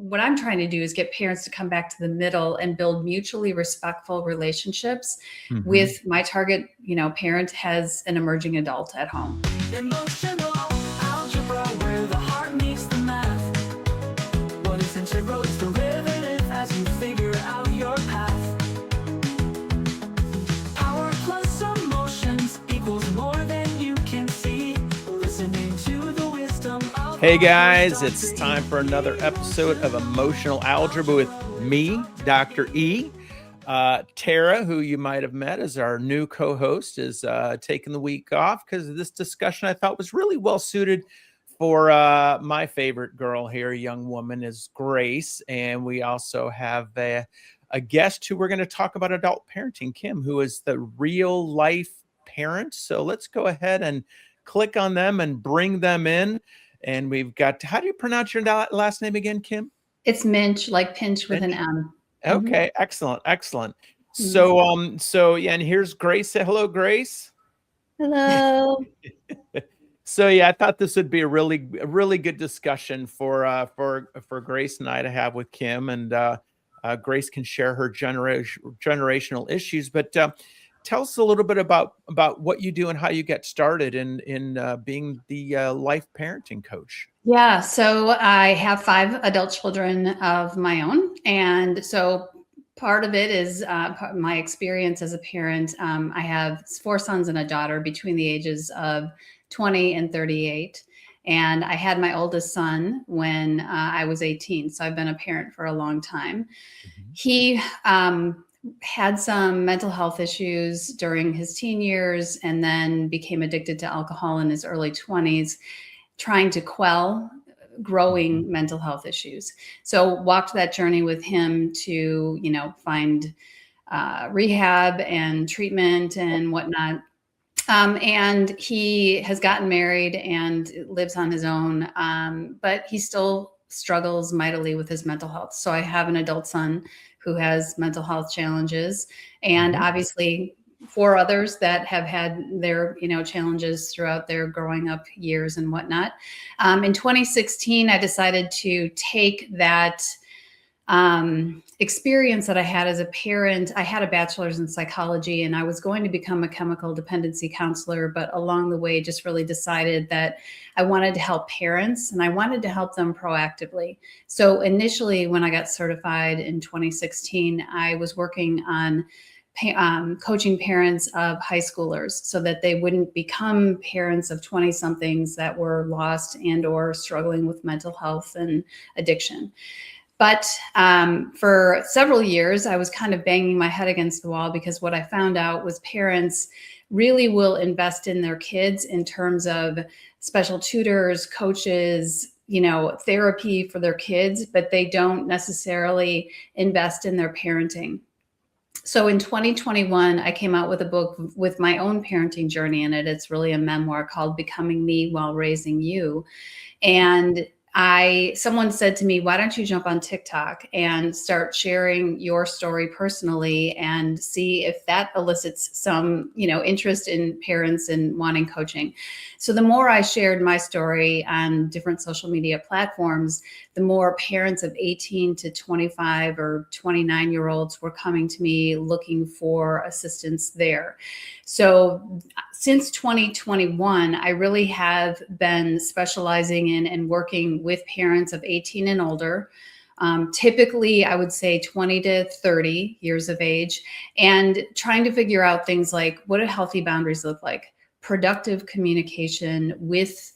what I'm trying to do is get parents to come back to the middle and build mutually respectful relationships with my target, parent has an emerging adult at home. Emotional algebra, where the heart meets the math. What is integral is derivative as you figure out your path. Power plus emotions equals more than you can see. Listening to the wisdom of Hey guys, it's time for another episode of Emotional Algebra with me, Dr. E. Tara, who you might have met as our new co-host, is taking the week off because this discussion I thought was really well suited for my favorite girl here, young woman, is Grace. And we also have a guest who we're going to talk about adult parenting, Kim, who is the real life parent. So let's go ahead and click on them and bring them in. And we've got, how do you pronounce your last name again, Kim? It's Muench, like pinch with an M. Okay, excellent. So yeah, and here's Grace. Say hello, Grace. Hello. So yeah, I thought this would be a really good discussion for Grace and I to have with Kim, and Grace can share her generational issues. But tell us a little bit about what you do and how you get started in being the life parenting coach. Yeah, so I have 5 adult children of my own, and so part of it is my experience as a parent. I have 4 sons and a daughter between the ages of 20 and 38. And I had my oldest son when I was 18. So I've been a parent for a long time. He had some mental health issues during his teen years and then became addicted to alcohol in his early 20s, trying to quell growing mental health issues. So walked that journey with him to, find rehab and treatment and whatnot. And he has gotten married and lives on his own, but he still struggles mightily with his mental health. So I have an adult son who has mental health challenges, and obviously 4 others that have had their, challenges throughout their growing up years and whatnot. In 2016, I decided to take that experience that I had as a parent. I had a bachelor's in psychology and I was going to become a chemical dependency counselor, but along the way just really decided that I wanted to help parents and I wanted to help them proactively. So initially when I got certified in 2016, I was working on coaching parents of high schoolers so that they wouldn't become parents of 20-somethings that were lost and or struggling with mental health and addiction. But for several years, I was kind of banging my head against the wall because what I found out was parents really will invest in their kids in terms of special tutors, coaches, therapy for their kids, but they don't necessarily invest in their parenting. So in 2021, I came out with a book with my own parenting journey in it. It's really a memoir called Becoming Me While Raising You. And someone said to me, why don't you jump on TikTok and start sharing your story personally and see if that elicits some, interest in parents and wanting coaching. So the more I shared my story on different social media platforms, the more parents of 18 to 25 or 29-year-olds were coming to me looking for assistance there. So since 2021, I really have been specializing in and working with parents of 18 and older, typically I would say 20 to 30 years of age, and trying to figure out things like, what do healthy boundaries look like? Productive communication with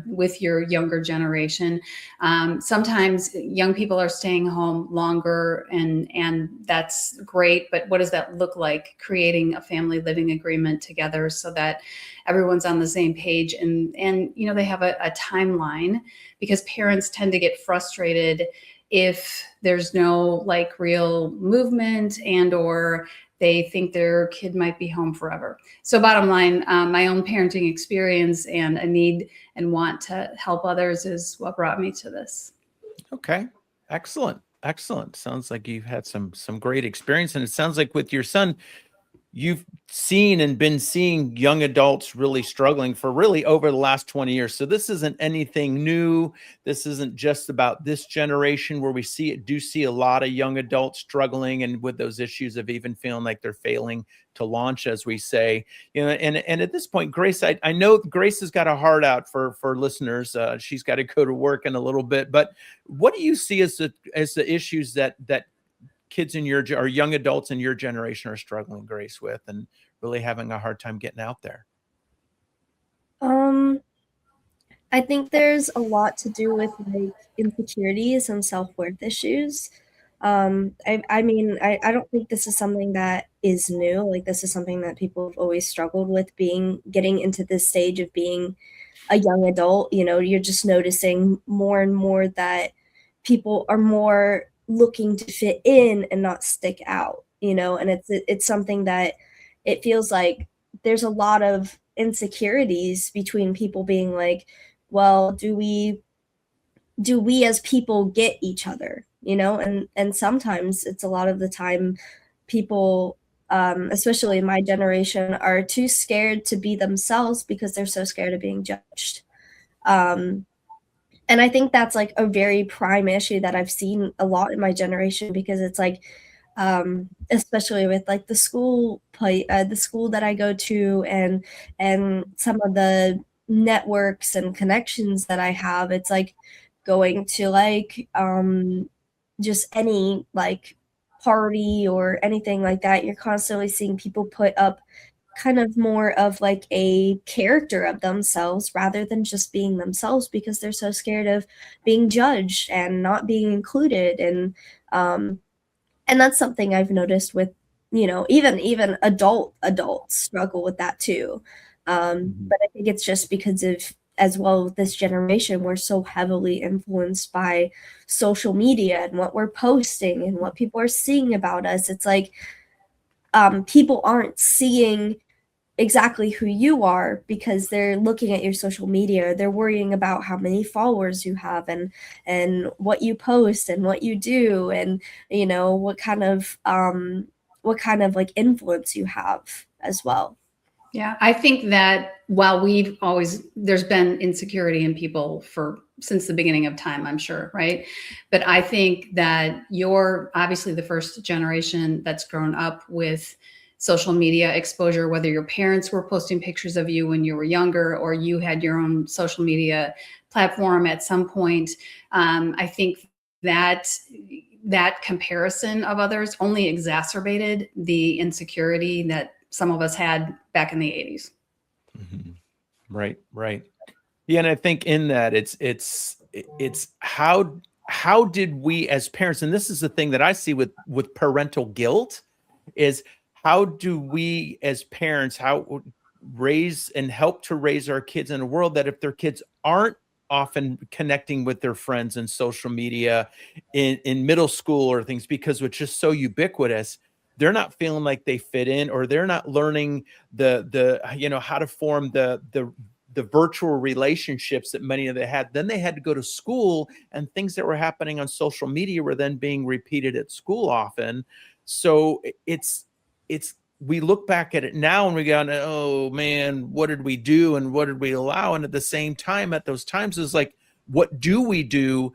with your younger generation. Sometimes young people are staying home longer and that's great, but what does that look like? Creating a family living agreement together so that everyone's on the same page and they have a timeline, because parents tend to get frustrated if there's no real movement and or they think their kid might be home forever. So bottom line, my own parenting experience and a need and want to help others is what brought me to this. Okay. Excellent. Sounds like you've had some great experience. And it sounds like with your son, you've seen and been seeing young adults really struggling for really over the last 20 years. So this isn't anything new. This isn't just about this generation, where we see a lot of young adults struggling and with those issues of even feeling like they're failing to launch, as we say. And at this point, Grace, I know Grace has got a heart out for listeners. She's got to go to work in a little bit, but what do you see as the issues that kids in or young adults in your generation are struggling, Grace, with, and really having a hard time getting out there? I think there's a lot to do with like insecurities and self-worth issues. I mean, I don't think this is something that is new. Like, this is something that people have always struggled with, getting into this stage of being a young adult. You're just noticing more and more that people are more looking to fit in and not stick out, and it's something that it feels like there's a lot of insecurities between people being like, well, do we as people get each other, and sometimes it's a lot of the time people, especially in my generation, are too scared to be themselves because they're so scared of being judged. And I think that's like a very prime issue that I've seen a lot in my generation, because it's like, especially with like the school that I go to, and some of the networks and connections that I have, it's like going to like just any like party or anything like that, you're constantly seeing people put up kind of more of like a character of themselves rather than just being themselves, because they're so scared of being judged and not being included. And that's something I've noticed with, even adults struggle with that too. But I think it's just because of, as well, this generation, we're so heavily influenced by social media and what we're posting and what people are seeing about us. It's like, people aren't seeing exactly who you are because they're looking at your social media. They're worrying about how many followers you have, and what you post and what you do, and what kind of like influence you have as well. Yeah, I think that while there's been insecurity in people since the beginning of time, I'm sure, right? But I think that you're obviously the first generation that's grown up with social media exposure, whether your parents were posting pictures of you when you were younger or you had your own social media platform at some point. I think that comparison of others only exacerbated the insecurity that some of us had back in the 80s. Mm-hmm. Right. Yeah, and I think in that it's how did we as parents, and this is the thing that I see with parental guilt, is how do we as parents raise and help to raise our kids in a world that if their kids aren't often connecting with their friends in social media in middle school or things, because it's just so ubiquitous, they're not feeling like they fit in, or they're not learning the how to form the virtual relationships that many of them had. Then they had to go to school, and things that were happening on social media were then being repeated at school often. So we look back at it now and we go, oh man, what did we do and what did we allow? And at the same time, at those times, is like, what do we do,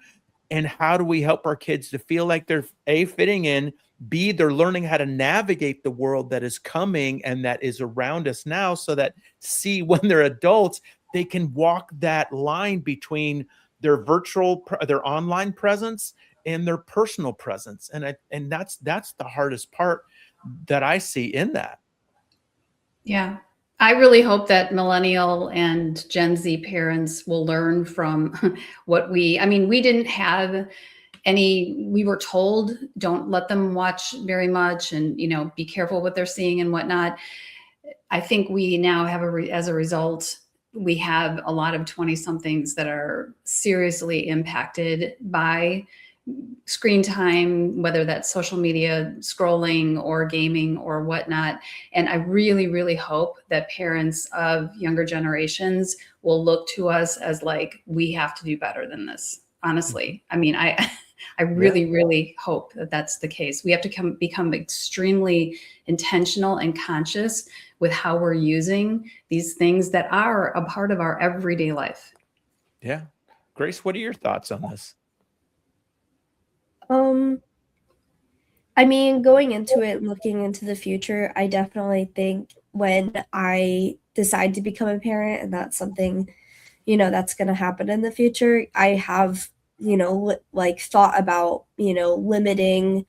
and how do we help our kids to feel like they're fitting in, B, they're learning how to navigate the world that is coming and that is around us now, so that C, when they're adults, they can walk that line between their online presence and their personal presence. And that's the hardest part that I see in that. Yeah. I really hope that millennial and Gen Z parents will learn from we didn't have we were told, don't let them watch very much, and, be careful what they're seeing and whatnot. I think we now have as a result, we have a lot of 20 somethings that are seriously impacted by screen time, whether that's social media scrolling or gaming or whatnot. And I really, really hope that parents of younger generations will look to us as like, we have to do better than this. Honestly, I I really hope that that's the case. We have to become extremely intentional and conscious with how we're using these things that are a part of our everyday life. Yeah. Grace, what are your thoughts on this? I mean, going into it, looking into the future, I definitely think when I decide to become a parent, and that's something, that's going to happen in the future, I have, like thought about, limiting,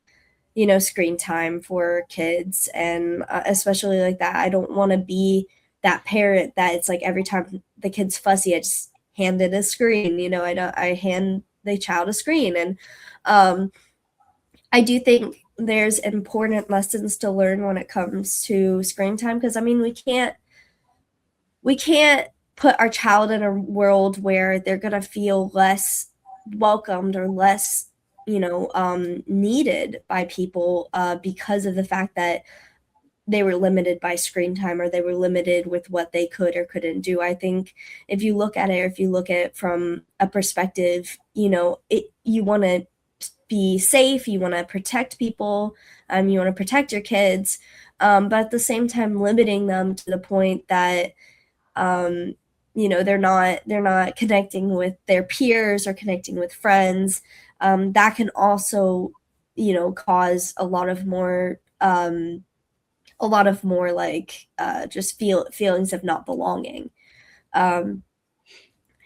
screen time for kids. And especially like that, I don't want to be that parent that it's like every time the kid's fussy, I just hand it a screen, I hand the child a screen. And, I do think there's important lessons to learn when it comes to screen time, because I mean we can't put our child in a world where they're gonna feel less welcomed or less, needed by people because of the fact that they were limited by screen time, or they were limited with what they could or couldn't do. I think if you look at it, or if you look at it from a perspective, you want to be safe, you want to protect people, you want to protect your kids, but at the same time limiting them to the point that they're not connecting with their peers or connecting with friends. That can also cause a lot of more like just feelings of not belonging. Um,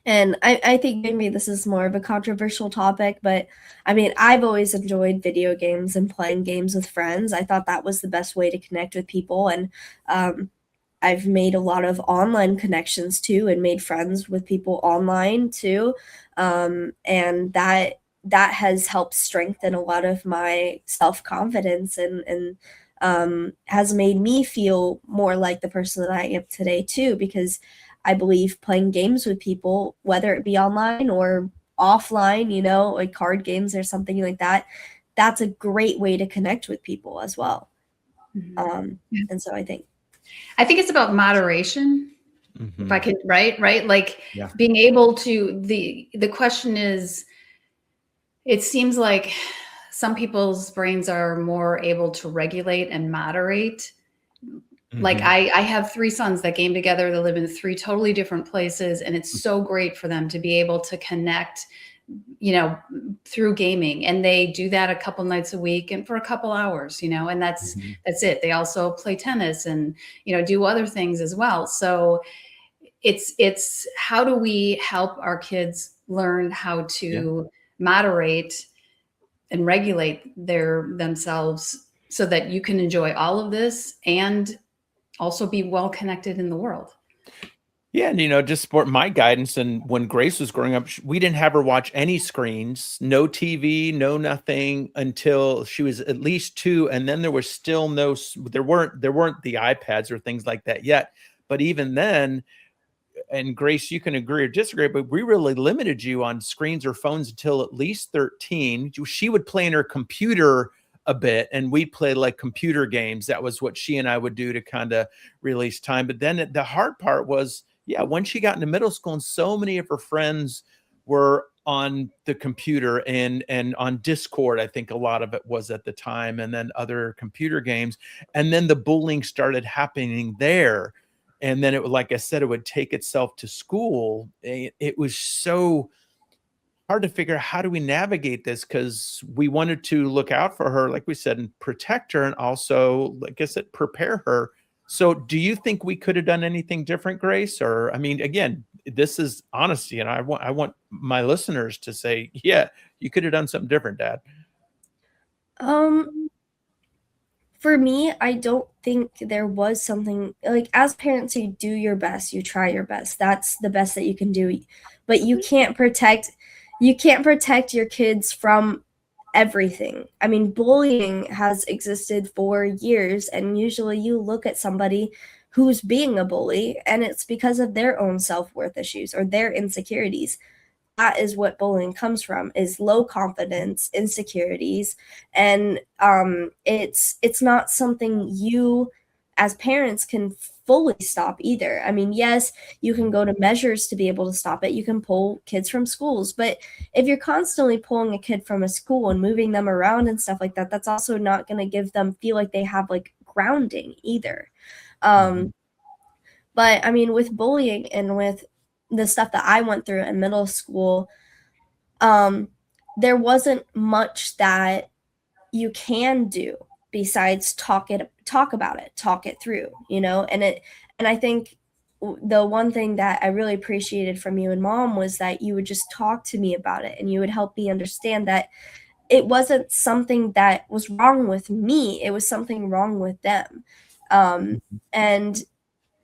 and I think maybe this is more of a controversial topic, but I mean, I've always enjoyed video games and playing games with friends. I thought that was the best way to connect with people. And I've made a lot of online connections too, and made friends with people online too. And that has helped strengthen a lot of my self-confidence, and has made me feel more like the person that I am today too, because I believe playing games with people, whether it be online or offline, like card games or something like that, that's a great way to connect with people as well. And so I think it's about moderation. If I could, right? Like being able to, the question is, it seems like some people's brains are more able to regulate and moderate. Like I have 3 sons that game together. They live in 3 totally different places, and it's so great for them to be able to connect, through gaming. And they do that a couple nights a week and for a couple hours, and that's it. They also play tennis and, do other things as well. So it's how do we help our kids learn how to moderate and regulate themselves so that you can enjoy all of this and also be well connected in the world. Yeah, and just for my guidance, and when Grace was growing up, we didn't have her watch any screens, no TV, no nothing until she was at least 2, and then there was still there weren't the iPads or things like that yet. But even then, and Grace, you can agree or disagree, but we really limited you on screens or phones until at least 13. She would play in her computer a bit, and we'd play like computer games. That was what she and I would do to kind of release time. But then the hard part was, when she got into middle school and so many of her friends were on the computer and on Discord, I think a lot of it was at the time, and then other computer games. And then the bullying started happening there. And then it would, like I said, it would take itself to school. It was so hard to figure out, how do we navigate this? Because we wanted to look out for her, like we said, and protect her, and also, like I said, prepare her. So do you think we could have done anything different, Grace? Or, I mean, again, this is honesty, and I want my listeners to say, yeah, you could have done something different, Dad. For me, I don't think there was something like, as parents, you do your best, you try your best. That's the best that you can do. But you can't protect your kids from everything. I mean, bullying has existed for years, and usually you look at somebody who's being a bully and it's because of their own self-worth issues or their insecurities. That is what bullying comes from, is low confidence, insecurities. And it's not something you as parents can fully stop either. I mean, yes, you can go to measures to be able to stop it. You can pull kids from schools, but if you're constantly pulling a kid from a school and moving them around and stuff like that, that's also not going to give them feel like they have like grounding either. But I mean, with bullying and with the stuff that I went through in middle school, there wasn't much that you can do besides talk about it, talk it through, you know? And I think the one thing that I really appreciated from you and mom was that you would just talk to me about it and you would help me understand that it wasn't something that was wrong with me, it was something wrong with them. And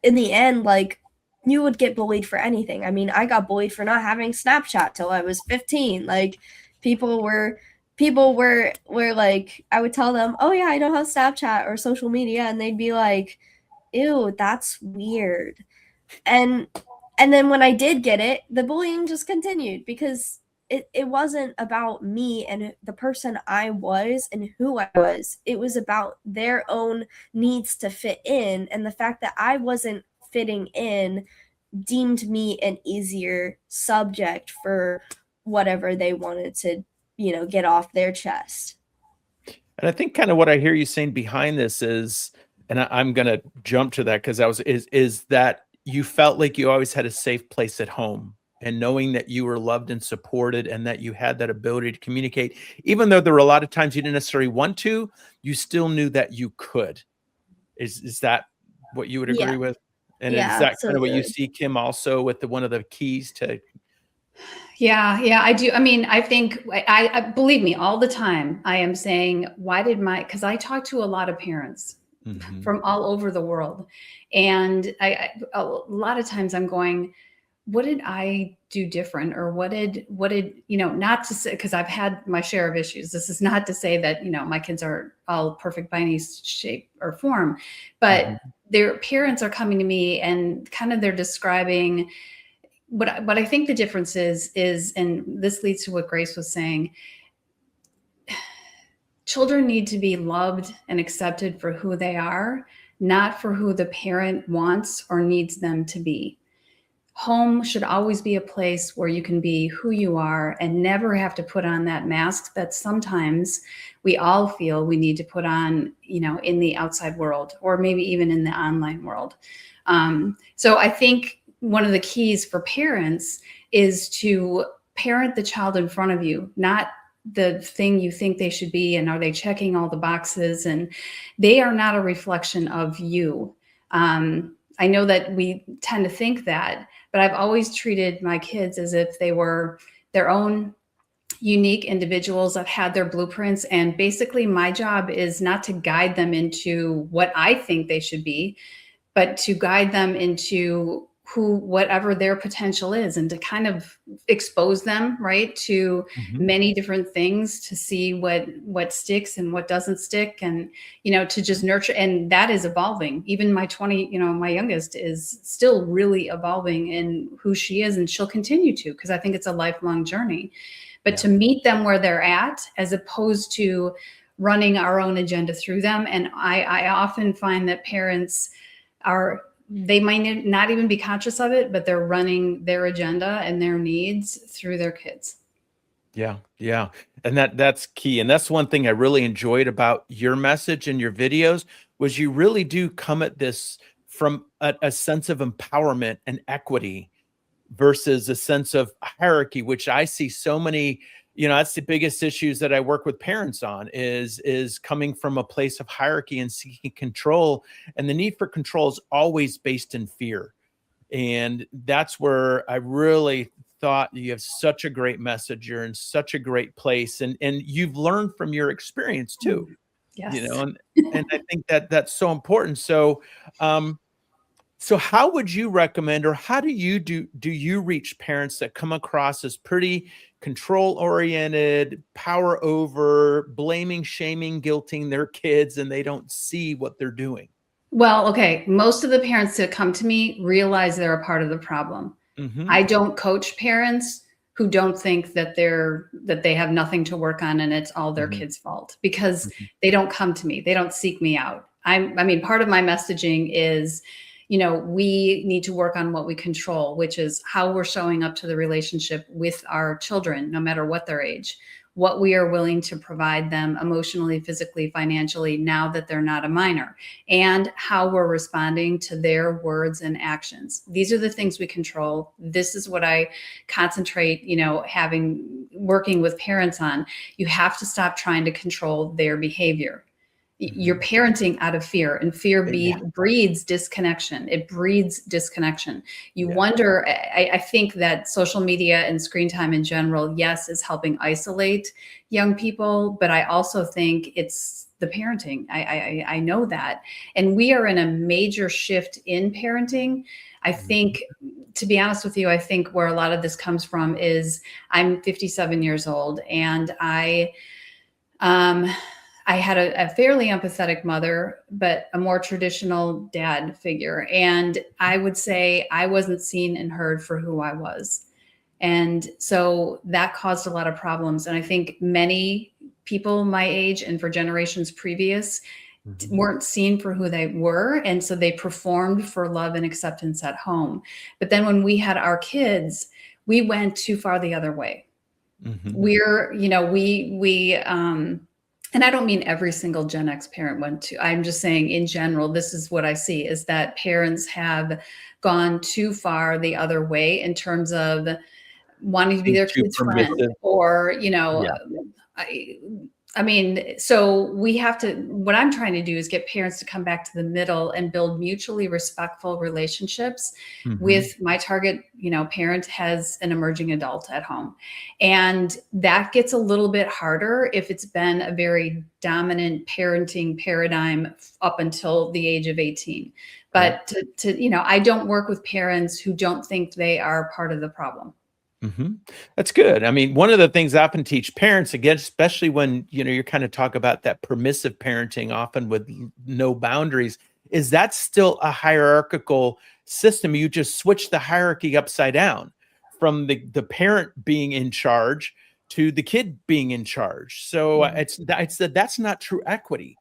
in the end, like, you would get bullied for anything. I mean, I got bullied for not having Snapchat till I was 15. Like, people were like, I would tell them, "Oh yeah, I don't have Snapchat or social media," and they'd be like, "Ew, that's weird." And then when I did get it, the bullying just continued because it wasn't about me and the person I was and who I was. It was about their own needs to fit in, and the fact that I wasn't fitting in deemed me an easier subject for whatever they wanted to, you know, get off their chest. And I think kind of what I hear you saying behind this is, and I'm going to jump to that because is that you felt like you always had a safe place at home, and knowing that you were loved and supported and that you had that ability to communicate, even though there were a lot of times you didn't necessarily want to, you still knew that you could. Is that what you would agree Yeah. with? And Yeah, is that kind of what you absolutely. see, Kim, also with one of the keys to? Yeah, I do. I mean, I think I believe me, all the time I am saying, why did because I talk to a lot of parents from all over the world. And a lot of times I'm going, what did I do different? Or what did, you know, not to say, because I've had my share of issues. This is not to say that, you know, my kids are all perfect by any shape or form, but their parents are coming to me and kind of they're describing what I think the difference is, and this leads to what Grace was saying, children need to be loved and accepted for who they are, not for who the parent wants or needs them to be. Home should always be a place where you can be who you are and never have to put on that mask that sometimes we all feel we need to put on, you know, in the outside world or maybe even in the online world. So I think one of the keys for parents is to parent the child in front of you, not the thing you think they should be, and are they checking all the boxes, and they are not a reflection of you. I know that we tend to think that, but I've always treated my kids as if they were their own unique individuals that had their blueprints. And basically my job is not to guide them into what I think they should be, but to guide them into whatever their potential is, and to kind of expose them, right, to many different things to see what sticks and what doesn't stick, and, you know, to just nurture. And that is evolving. Even my my youngest is still really evolving in who she is, and she'll continue to, because I think it's a lifelong journey. But to meet them where they're at, as opposed to running our own agenda through them. And I often find that parents they might not even be conscious of it, but they're running their agenda and their needs through their kids. Yeah. And that's key. And that's one thing I really enjoyed about your message and your videos, was you really do come at this from a sense of empowerment and equity versus a sense of hierarchy, which I see so many, that's the biggest issues that I work with parents on, is coming from a place of hierarchy and seeking control. And the need for control is always based in fear. And that's where I really thought you have such a great message. You're in such a great place, and you've learned from your experience too. Yes. And I think that's so important. So, so how would you recommend, or how do you reach parents that come across as pretty control oriented, power over, blaming, shaming, guilting their kids, and they don't see what they're doing? Well, okay. Most of the parents that come to me realize they're a part of the problem. I don't coach parents who don't think that they have nothing to work on and it's all their kids' fault, because they don't come to me. They don't seek me out. I mean, part of my messaging is, we need to work on what we control, which is how we're showing up to the relationship with our children, no matter what their age, what we are willing to provide them emotionally, physically, financially, now that they're not a minor, and how we're responding to their words and actions. These are the things we control. This is what I concentrate, working with parents on. You have to stop trying to control their behavior. You're parenting out of fear, and fear breeds disconnection. It breeds disconnection. You wonder, I think that social media and screen time in general, yes, is helping isolate young people, but I also think it's the parenting. I know that. And we are in a major shift in parenting. I think, to be honest with you, I think where a lot of this comes from is I'm 57 years old, and I had a fairly empathetic mother, but a more traditional dad figure. And I would say I wasn't seen and heard for who I was. And so that caused a lot of problems. And I think many people my age and for generations previous weren't seen for who they were. And so they performed for love and acceptance at home. But then when we had our kids, we went too far the other way. And I don't mean every single Gen X parent went to, I'm just saying in general, this is what I see, is that parents have gone too far the other way in terms of wanting to be their kids' friend, or, I mean, so we have to, what I'm trying to do is get parents to come back to the middle and build mutually respectful relationships with my target, parent has an emerging adult at home. And that gets a little bit harder if it's been a very dominant parenting paradigm up until the age of 18. But I don't work with parents who don't think they are part of the problem. That's good. I mean, one of the things I often teach parents, again, especially when, you're kind of talk about that permissive parenting, often with no boundaries, is that's still a hierarchical system. You just switch the hierarchy upside down from the parent being in charge to the kid being in charge. So that's not true equity.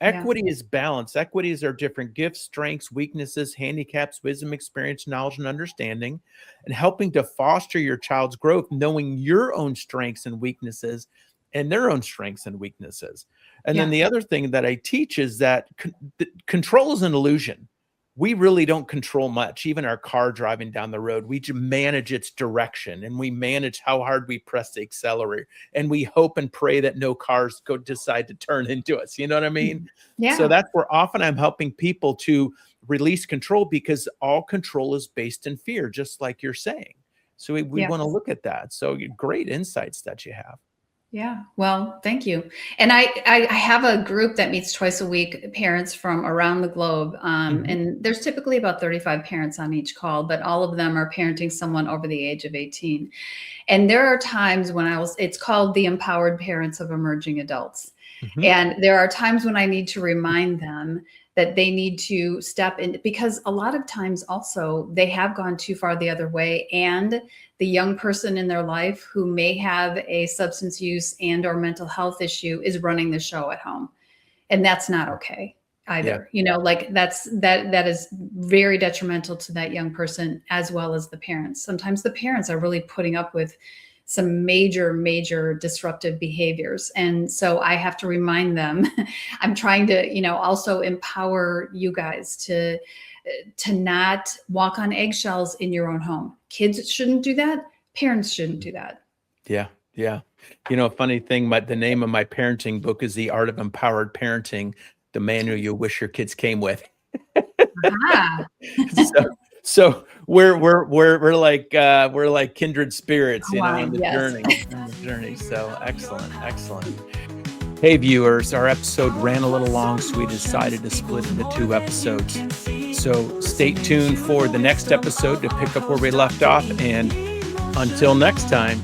Equity is balance. Equities are different gifts, strengths, weaknesses, handicaps, wisdom, experience, knowledge, and understanding, and helping to foster your child's growth, knowing your own strengths and weaknesses and their own strengths and weaknesses. And then the other thing that I teach is that control is an illusion. We really don't control much. Even our car driving down the road, we just manage its direction, and we manage how hard we press the accelerator, and we hope and pray that no cars decide to turn into us. You know what I mean? Yeah. So that's where often I'm helping people to release control, because all control is based in fear, just like you're saying. So we want to look at that. So great insights that you have. Yeah. Well, thank you. And I have a group that meets twice a week, parents from around the globe. And there's typically about 35 parents on each call, but all of them are parenting someone over the age of 18. And there are times when it's called the empowered parents of emerging adults. And there are times when I need to remind them that they need to step in, because a lot of times also they have gone too far the other way, and the young person in their life who may have a substance use and or mental health issue is running the show at home. And that's not okay either. That is very detrimental to that young person, as well as the parents. Sometimes the parents are really putting up with some major disruptive behaviors. And so I have to remind them, I'm trying to, also empower you guys to not walk on eggshells in your own home. Kids shouldn't do that. Parents shouldn't do that. Yeah. A funny thing, the name of my parenting book is The Art of Empowered Parenting, the manual you wish your kids came with. So we're like kindred spirits, on the journey. So excellent. Hey viewers, our episode ran a little long, so we decided to split into 2 episodes. So stay tuned for the next episode to pick up where we left off. And until next time,